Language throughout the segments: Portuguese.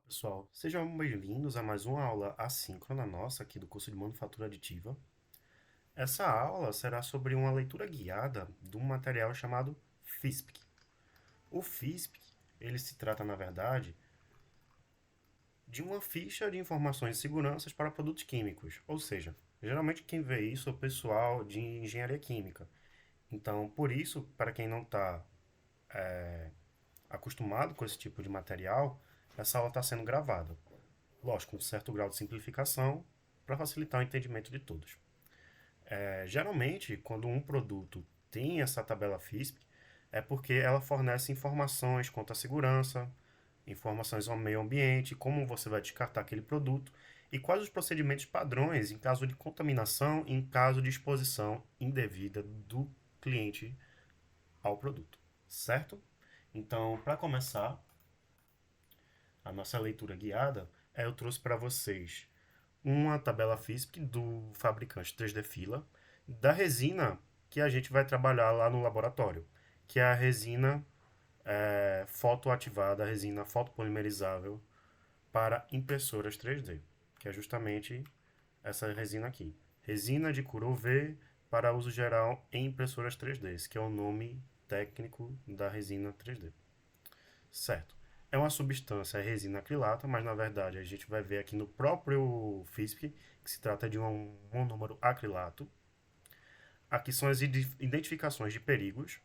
Pessoal, sejam bem-vindos a mais uma aula assíncrona nossa aqui do curso de Manufatura Aditiva. Essa aula será sobre uma leitura guiada de um material chamado FISPIC. O FISPIC, ele se trata, na verdade, de uma ficha de informações de segurança para produtos químicos, ou seja, geralmente quem vê isso é o pessoal de engenharia química. Então, por isso, para quem não está acostumado com esse tipo de material, essa aula está sendo gravada. Lógico, com um certo grau de simplificação para facilitar o entendimento de todos. Geralmente, quando um produto tem essa tabela FISP, é porque ela fornece informações quanto à segurança, informações ao meio ambiente, como você vai descartar aquele produto e quais os procedimentos padrões em caso de contaminação e em caso de exposição indevida do cliente ao produto, certo? Então, para começar a nossa leitura guiada, eu trouxe para vocês uma tabela FISP do fabricante 3D Fila, da resina que a gente vai trabalhar lá no laboratório, que é a resina fotoativada, a resina fotopolimerizável para impressoras 3D, que é justamente essa resina aqui. Resina de cura UV para uso geral em impressoras 3D, que é o nome técnico da resina 3D. Certo. É uma substância, é resina acrilata, mas na verdade a gente vai ver aqui no próprio FISP que se trata de um monômero acrilato. Aqui são as identificações de perigos.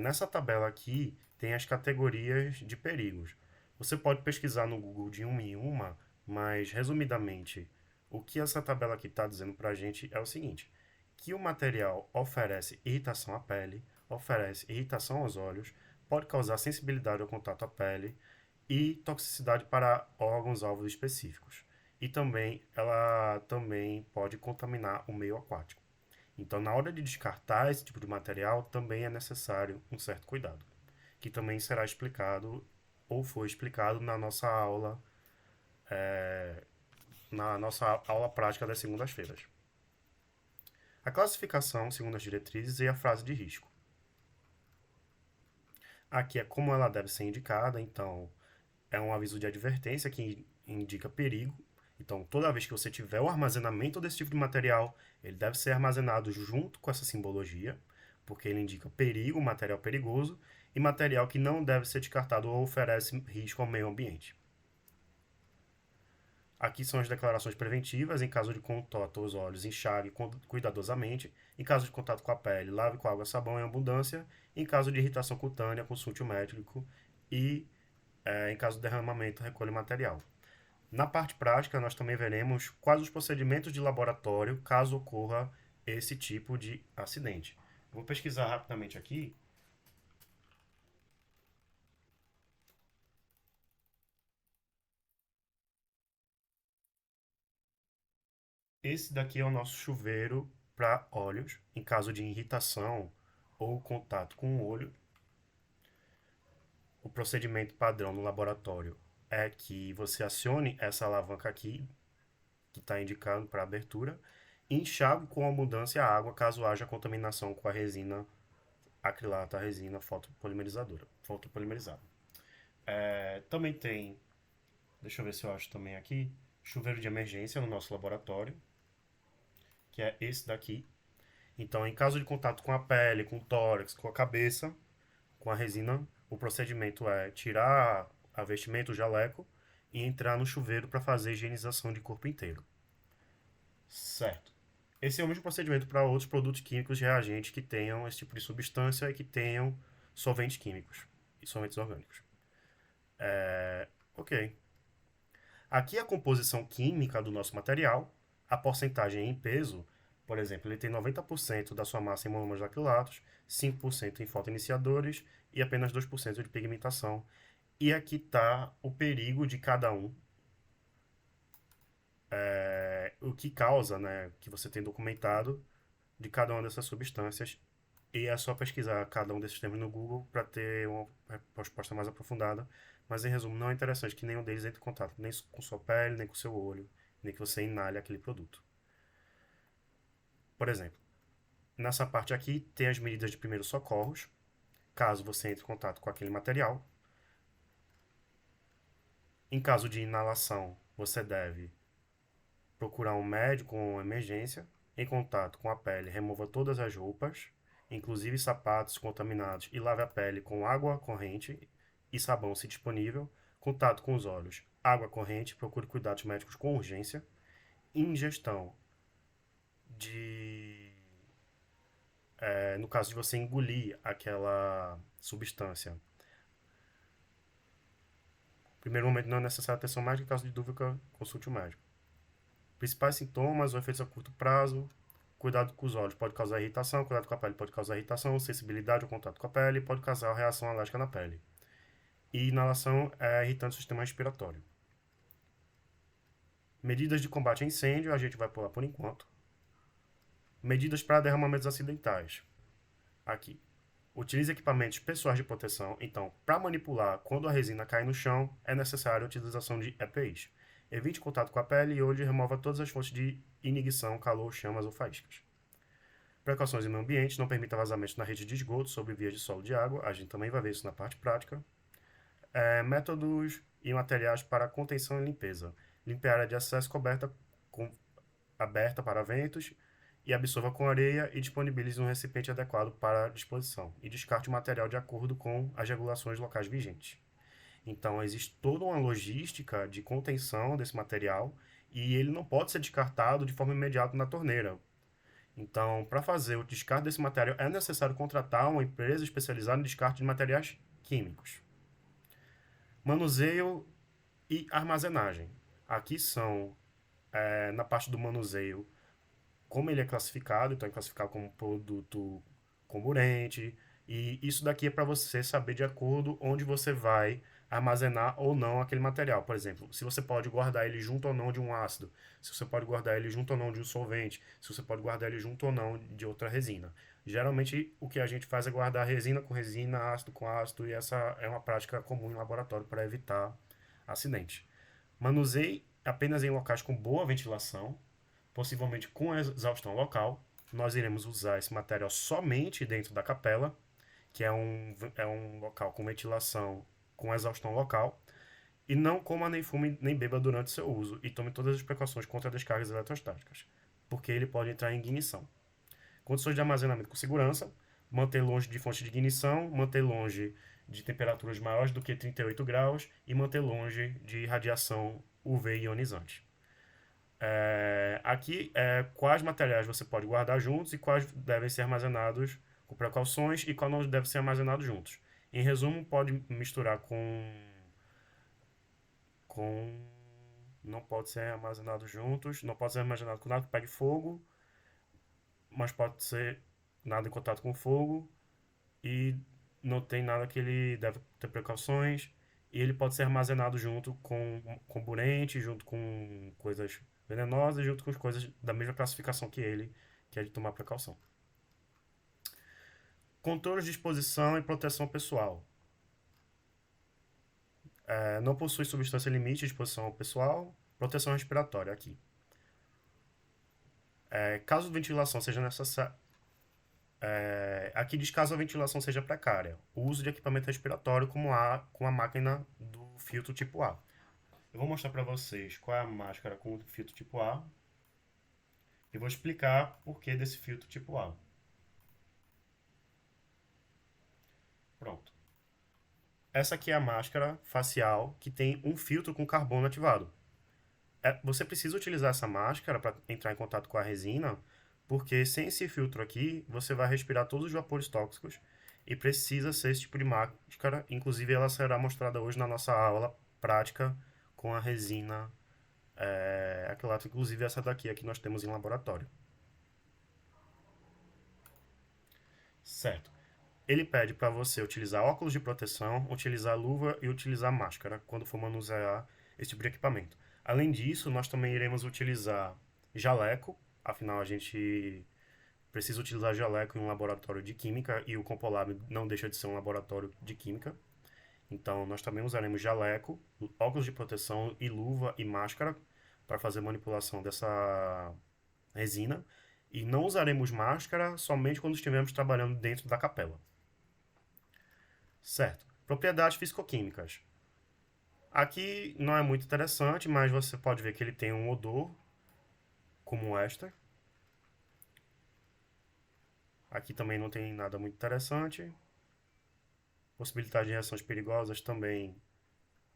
Nessa tabela aqui tem as categorias de perigos. Você pode pesquisar no Google de uma em uma, mas resumidamente, o que essa tabela aqui está dizendo para a gente é o seguinte: que o material oferece irritação à pele, oferece irritação aos olhos, pode causar sensibilidade ao contato à pele e toxicidade para órgãos-alvos específicos. E também ela também pode contaminar o meio aquático. Então, na hora de descartar esse tipo de material, também é necessário um certo cuidado, que também será explicado ou foi explicado na nossa aula prática das segundas-feiras. A classificação, segundo as diretrizes, e a frase de risco. Aqui é como ela deve ser indicada, então é um aviso de advertência que indica perigo. Então, toda vez que você tiver o armazenamento desse tipo de material, ele deve ser armazenado junto com essa simbologia, porque ele indica perigo, material perigoso, e material que não deve ser descartado ou oferece risco ao meio ambiente. Aqui são as declarações preventivas. Em caso de contato aos olhos, enxague cuidadosamente. Em caso de contato com a pele, lave com água e sabão em abundância. Em caso de irritação cutânea, consulte o médico. E, em caso de derramamento, recolha o material. Na parte prática, nós também veremos quais os procedimentos de laboratório caso ocorra esse tipo de acidente. Vou pesquisar rapidamente aqui. Esse daqui é o nosso chuveiro para olhos, em caso de irritação ou contato com o olho. O procedimento padrão no laboratório é que você acione essa alavanca aqui, que está indicando para abertura, e enxague com abundância a água caso haja contaminação com a resina acrilata, a resina fotopolimerizada. Também tem, deixa eu ver se eu acho também aqui, chuveiro de emergência no nosso laboratório, que é esse daqui. Então, em caso de contato com a pele, com o tórax, com a cabeça, com a resina, o procedimento é tirar a vestimenta, o jaleco, e entrar no chuveiro para fazer higienização de corpo inteiro. Certo. Esse é o mesmo procedimento para outros produtos químicos e reagentes que tenham esse tipo de substância e que tenham solventes químicos e solventes orgânicos. Ok. Aqui a composição química do nosso material, a porcentagem em peso, por exemplo, ele tem 90% da sua massa em monômeros acrilatos, 5% em fotoiniciadores e apenas 2% de pigmentação. E aqui está o perigo de cada um, o que causa, né, que você tem documentado de cada uma dessas substâncias. E é só pesquisar cada um desses termos no Google para ter uma resposta mais aprofundada. Mas, em resumo, não é interessante que nenhum deles entre em contato nem com sua pele, nem com seu olho, nem que você inale aquele produto. Por exemplo, nessa parte aqui tem as medidas de primeiros socorros, caso você entre em contato com aquele material. Em caso de inalação, você deve procurar um médico com emergência. Em contato com a pele, remova todas as roupas, inclusive sapatos contaminados, e lave a pele com água corrente e sabão, se disponível. Contato com os olhos, água corrente, procure cuidados médicos com urgência. Ingestão de. No caso de você engolir aquela substância. No primeiro momento não é necessária atenção médica, em caso de dúvida, consulte o médico. Principais sintomas ou efeitos a curto prazo. Cuidado com os olhos pode causar irritação, cuidado com a pele pode causar irritação, sensibilidade ao contato com a pele pode causar reação alérgica na pele. E inalação é irritante do sistema respiratório. Medidas de combate a incêndio, a gente vai pular por enquanto. Medidas para derramamentos acidentais. Aqui. Utilize equipamentos pessoais de proteção. Então, para manipular, quando a resina cai no chão, é necessária a utilização de EPIs. Evite contato com a pele e olho e remova todas as fontes de ignição, calor, chamas ou faíscas. Precauções no meio ambiente, não permita vazamentos na rede de esgoto sobre vias de solo de água. A gente também vai ver isso na parte prática. Métodos e materiais para contenção e limpeza. Limpe a área de acesso aberta para ventos e absorva com areia e disponibilize um recipiente adequado para a disposição. E descarte o material de acordo com as regulações locais vigentes. Então, existe toda uma logística de contenção desse material e ele não pode ser descartado de forma imediata na torneira. Então, para fazer o descarte desse material, é necessário contratar uma empresa especializada em descarte de materiais químicos. Manuseio e armazenagem. Aqui são, na parte do manuseio, como ele é classificado. Então, é classificado como produto comburente. E isso daqui é para você saber de acordo onde você vai armazenar ou não aquele material. Por exemplo, se você pode guardar ele junto ou não de um ácido, se você pode guardar ele junto ou não de um solvente, se você pode guardar ele junto ou não de outra resina. Geralmente, o que a gente faz é guardar resina com resina, ácido com ácido, e essa é uma prática comum em laboratório para evitar acidentes. Manuseie apenas em locais com boa ventilação, possivelmente com exaustão local. Nós iremos usar esse material somente dentro da capela, que é um local com ventilação com exaustão local. E não coma nem fume nem beba durante seu uso. E tome todas as precauções contra descargas eletrostáticas, porque ele pode entrar em ignição. Condições de armazenamento com segurança: manter longe de fonte de ignição, manter longe de temperaturas maiores do que 38 graus e manter longe de radiação UV ionizante. Aqui, quais materiais você pode guardar juntos e quais devem ser armazenados com precauções e qual não deve ser armazenado juntos. Em resumo, pode misturar com não pode ser armazenado juntos, não pode ser armazenado com nada que pegue fogo, mas pode ser nada em contato com fogo e não tem nada que ele deve ter precauções, e ele pode ser armazenado junto com comburente, junto com coisas venenosas, junto com coisas da mesma classificação que ele, que é de tomar precaução. Controles de exposição e proteção pessoal. Não possui substância limite de exposição ao pessoal. Proteção respiratória aqui. Caso a ventilação seja necessária. Aqui diz caso a ventilação seja precária. O uso de equipamento respiratório com a máquina do filtro tipo A. Eu vou mostrar para vocês qual é a máscara com o filtro tipo A. E vou explicar o porquê desse filtro tipo A. Pronto. Essa aqui é a máscara facial que tem um filtro com carbono ativado. Você precisa utilizar essa máscara para entrar em contato com a resina, porque sem esse filtro aqui, você vai respirar todos os vapores tóxicos e precisa ser esse tipo de máscara. Inclusive, ela será mostrada hoje na nossa aula prática com a resina acrilato, inclusive essa daqui é que nós temos em laboratório. Certo. Ele pede para você utilizar óculos de proteção, utilizar luva e utilizar máscara quando for manusear esse tipo de equipamento. Além disso, nós também iremos utilizar jaleco, afinal a gente precisa utilizar jaleco em um laboratório de química e o Compolab não deixa de ser um laboratório de química. Então, nós também usaremos jaleco, óculos de proteção e luva e máscara para fazer manipulação dessa resina. E não usaremos máscara somente quando estivermos trabalhando dentro da capela. Certo. Propriedades físico-químicas. Aqui não é muito interessante, mas você pode ver que ele tem um odor como éster. Aqui também não tem nada muito interessante. Possibilidade de reações perigosas também,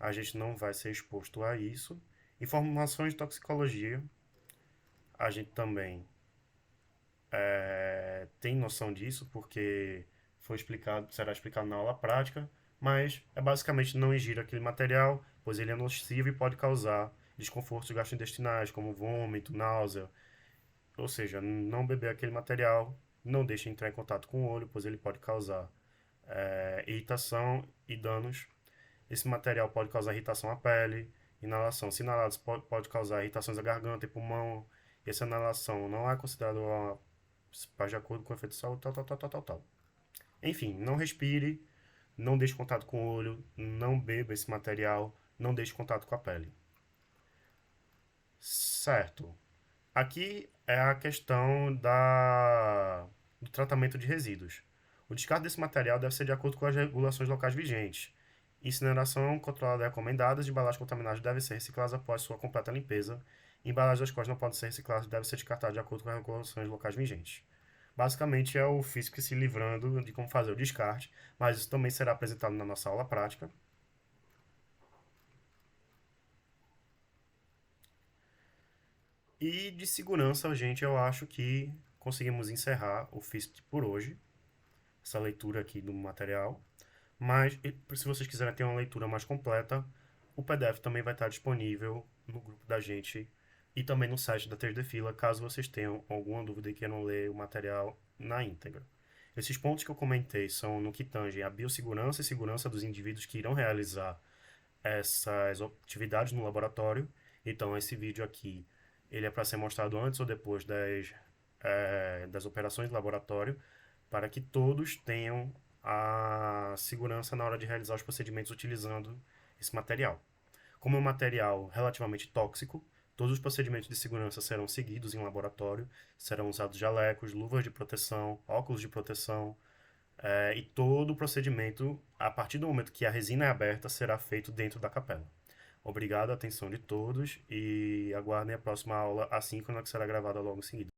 a gente não vai ser exposto a isso. Informações de toxicologia, a gente também tem noção disso, porque foi explicado, será explicado na aula prática, mas é basicamente não ingerir aquele material, pois ele é nocivo e pode causar desconfortos gastrointestinais, como vômito, náusea. Ou seja, não beber aquele material, não deixe entrar em contato com o olho, pois ele pode causar irritação e danos. Esse material pode causar irritação à pele, inalação. Se inalados pode causar irritações à garganta e pulmão. Essa inalação não é considerada de acordo com o efeito de saúde, tal. Enfim, não respire, não deixe contato com o olho, não beba esse material, não deixe contato com a pele. Certo. Aqui é a questão do tratamento de resíduos. O descarte desse material deve ser de acordo com as regulações locais vigentes. Incineração controlada e recomendada. Embalagens contaminadas devem ser recicladas após sua completa limpeza. Embalagens das quais não podem ser recicladas devem ser descartadas de acordo com as regulações locais vigentes. Basicamente é o físico se livrando de como fazer o descarte, mas isso também será apresentado na nossa aula prática. E de segurança, gente, eu acho que conseguimos encerrar o FISP por hoje, essa leitura aqui do material. Mas, se vocês quiserem ter uma leitura mais completa, o PDF também vai estar disponível no grupo da gente e também no site da 3D Fila, caso vocês tenham alguma dúvida e queiram ler o material na íntegra. Esses pontos que eu comentei são no que tange a biossegurança e segurança dos indivíduos que irão realizar essas atividades no laboratório. Então, esse vídeo aqui ele é para ser mostrado antes ou depois das operações de laboratório, para que todos tenham a segurança na hora de realizar os procedimentos utilizando esse material. Como é um material relativamente tóxico, todos os procedimentos de segurança serão seguidos em laboratório, serão usados jalecos, luvas de proteção, óculos de proteção, e todo o procedimento, a partir do momento que a resina é aberta, será feito dentro da capela. Obrigado, a atenção de todos e aguardem a próxima aula assíncrona que será gravada logo em seguida.